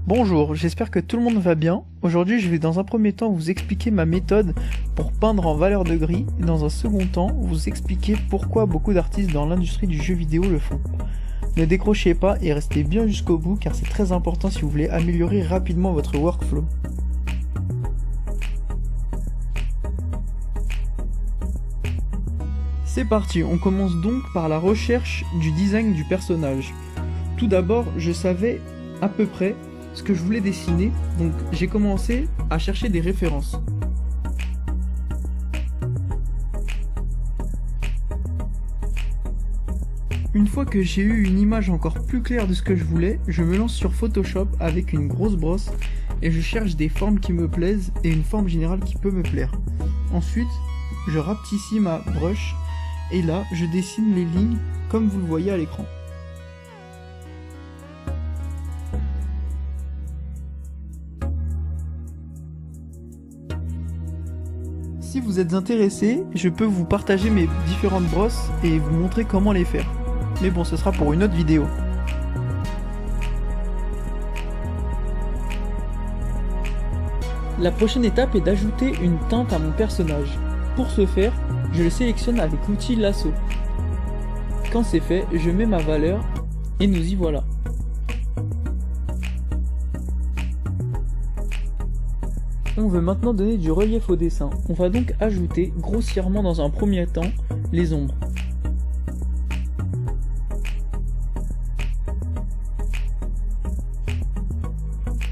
Bonjour, j'espère que tout le monde va bien. Aujourd'hui, je vais dans un premier temps vous expliquer ma méthode pour peindre en valeur de gris et dans un second temps vous expliquer pourquoi beaucoup d'artistes dans l'industrie du jeu vidéo le font. Ne décrochez pas et restez bien jusqu'au bout car c'est très important si vous voulez améliorer rapidement votre workflow. C'est parti, on commence donc par la recherche du design du personnage. Tout d'abord, je savais à peu près ce que je voulais dessiner, donc j'ai commencé à chercher des références. Une fois que j'ai eu une image encore plus claire de ce que je voulais, je me lance sur Photoshop avec une grosse brosse et je cherche des formes qui me plaisent et une forme générale qui peut me plaire. Ensuite, je rapetissis ma brush et là, je dessine les lignes comme vous le voyez à l'écran. Si vous êtes intéressé, je peux vous partager mes différentes brosses et vous montrer comment les faire. Mais bon, ce sera pour une autre vidéo. La prochaine étape est d'ajouter une teinte à mon personnage. Pour ce faire, je le sélectionne avec l'outil lasso. Quand c'est fait, je mets ma valeur et nous y voilà. On veut maintenant donner du relief au dessin. On va donc ajouter grossièrement dans un premier temps les ombres.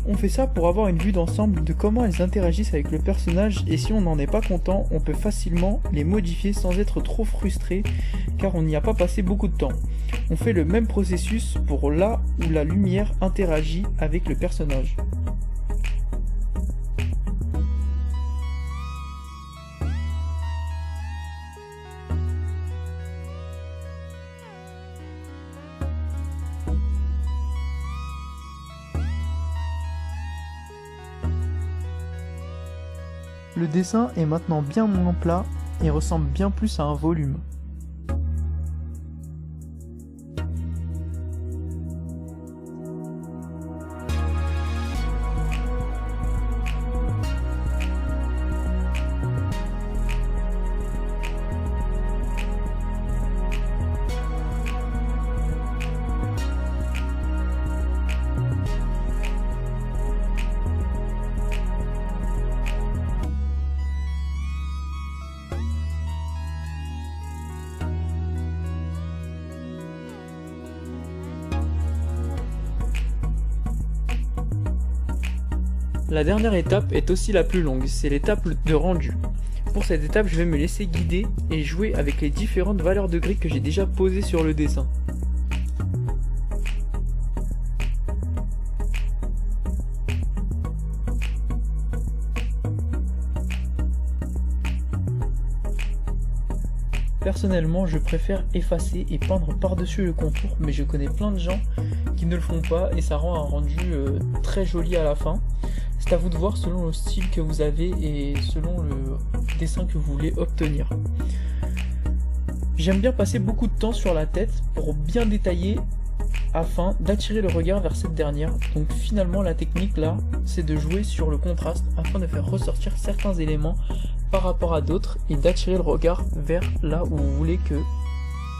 On fait ça pour avoir une vue d'ensemble de comment elles interagissent avec le personnage et si on n'en est pas content, on peut facilement les modifier sans être trop frustré car on n'y a pas passé beaucoup de temps. On fait le même processus pour là où la lumière interagit avec le personnage. Le dessin est maintenant bien moins plat et ressemble bien plus à un volume. La dernière étape est aussi la plus longue, c'est l'étape de rendu. Pour cette étape, je vais me laisser guider et jouer avec les différentes valeurs de gris que j'ai déjà posées sur le dessin. Personnellement, je préfère effacer et peindre par-dessus le contour, mais je connais plein de gens qui ne le font pas et ça rend un rendu très joli à la fin. C'est à vous de voir selon le style que vous avez et selon le dessin que vous voulez obtenir. J'aime bien passer beaucoup de temps sur la tête pour bien détailler afin d'attirer le regard vers cette dernière. Donc finalement la technique là, c'est de jouer sur le contraste afin de faire ressortir certains éléments par rapport à d'autres et d'attirer le regard vers là où vous voulez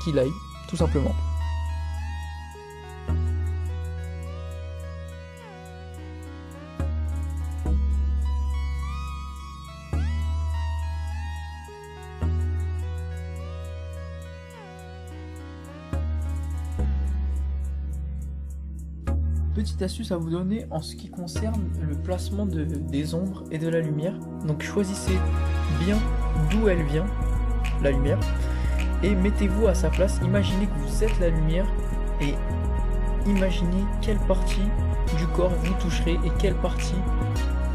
qu'il aille, tout simplement. Petite astuce à vous donner en ce qui concerne le placement des ombres et de la lumière. Donc choisissez bien d'où elle vient, la lumière, et mettez-vous à sa place. Imaginez que vous êtes la lumière et imaginez quelle partie du corps vous toucherez et quelle partie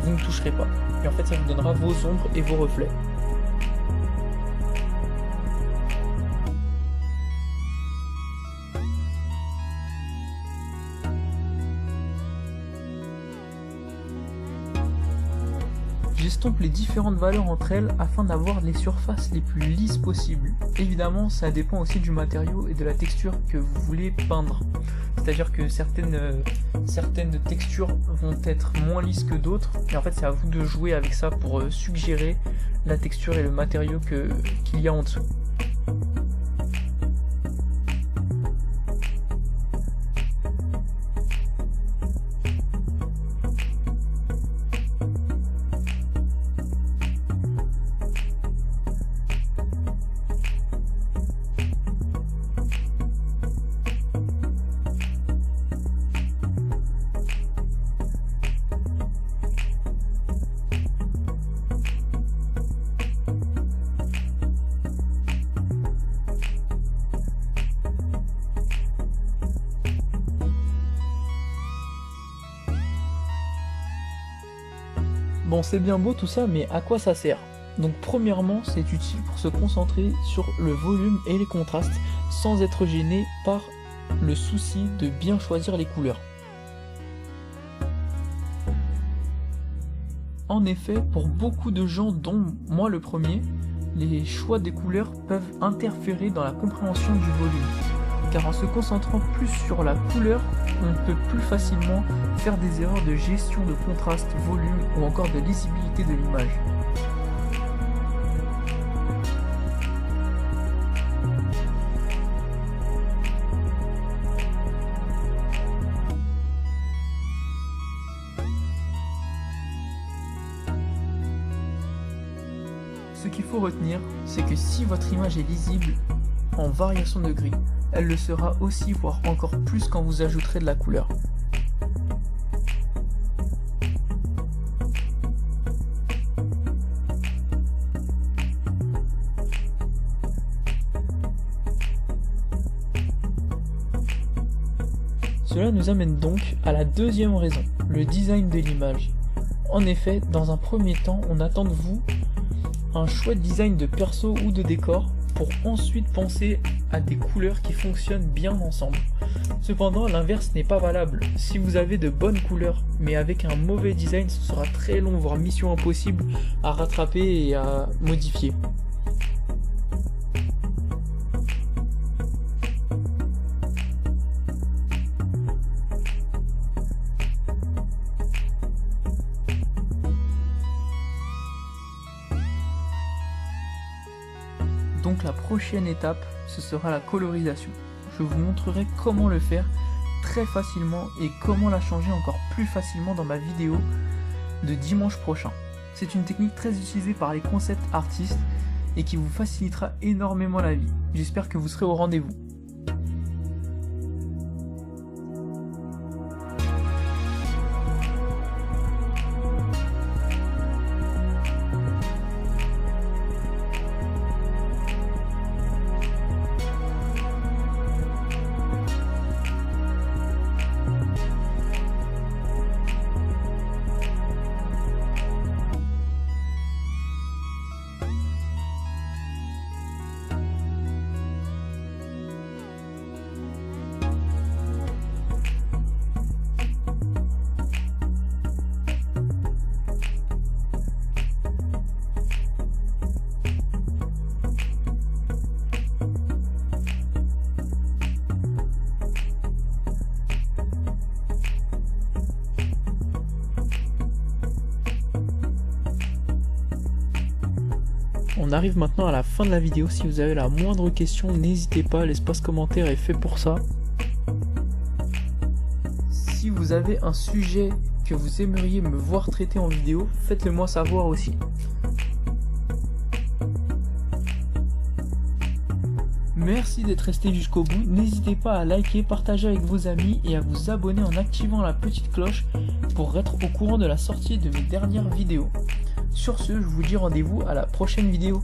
vous ne toucherez pas. Et en fait ça vous donnera vos ombres et vos reflets. J'estompe les différentes valeurs entre elles afin d'avoir les surfaces les plus lisses possibles. Évidemment, ça dépend aussi du matériau et de la texture que vous voulez peindre. C'est-à-dire que certaines textures vont être moins lisses que d'autres, et en fait c'est à vous de jouer avec ça pour suggérer la texture et le matériau qu'il y a en dessous. Bon, c'est bien beau tout ça, mais à quoi ça sert? Donc premièrement, c'est utile pour se concentrer sur le volume et les contrastes sans être gêné par le souci de bien choisir les couleurs. En effet, pour beaucoup de gens, dont moi le premier, les choix des couleurs peuvent interférer dans la compréhension du volume. Car en se concentrant plus sur la couleur, on peut plus facilement faire des erreurs de gestion de contraste, volume ou encore de lisibilité de l'image. Ce qu'il faut retenir, c'est que si votre image est lisible en variation de gris, elle le sera aussi, voire encore plus quand vous ajouterez de la couleur. Cela nous amène donc à la deuxième raison, le design de l'image. En effet, dans un premier temps, on attend de vous un chouette design de perso ou de décor pour ensuite penser à des couleurs qui fonctionnent bien ensemble. Cependant, l'inverse n'est pas valable. Si vous avez de bonnes couleurs, mais avec un mauvais design, ce sera très long, voire mission impossible à rattraper et à modifier. Donc la prochaine étape, ce sera la colorisation. Je vous montrerai comment le faire très facilement et comment la changer encore plus facilement dans ma vidéo de dimanche prochain. C'est une technique très utilisée par les concept artistes et qui vous facilitera énormément la vie. J'espère que vous serez au rendez-vous. On arrive maintenant à la fin de la vidéo. Si vous avez la moindre question, n'hésitez pas, l'espace commentaire est fait pour ça. Si vous avez un sujet que vous aimeriez me voir traiter en vidéo, faites-le moi savoir aussi. Merci d'être resté jusqu'au bout. N'hésitez pas à liker, partager avec vos amis et à vous abonner en activant la petite cloche pour être au courant de la sortie de mes dernières vidéos. Sur ce, je vous dis rendez-vous à la prochaine vidéo.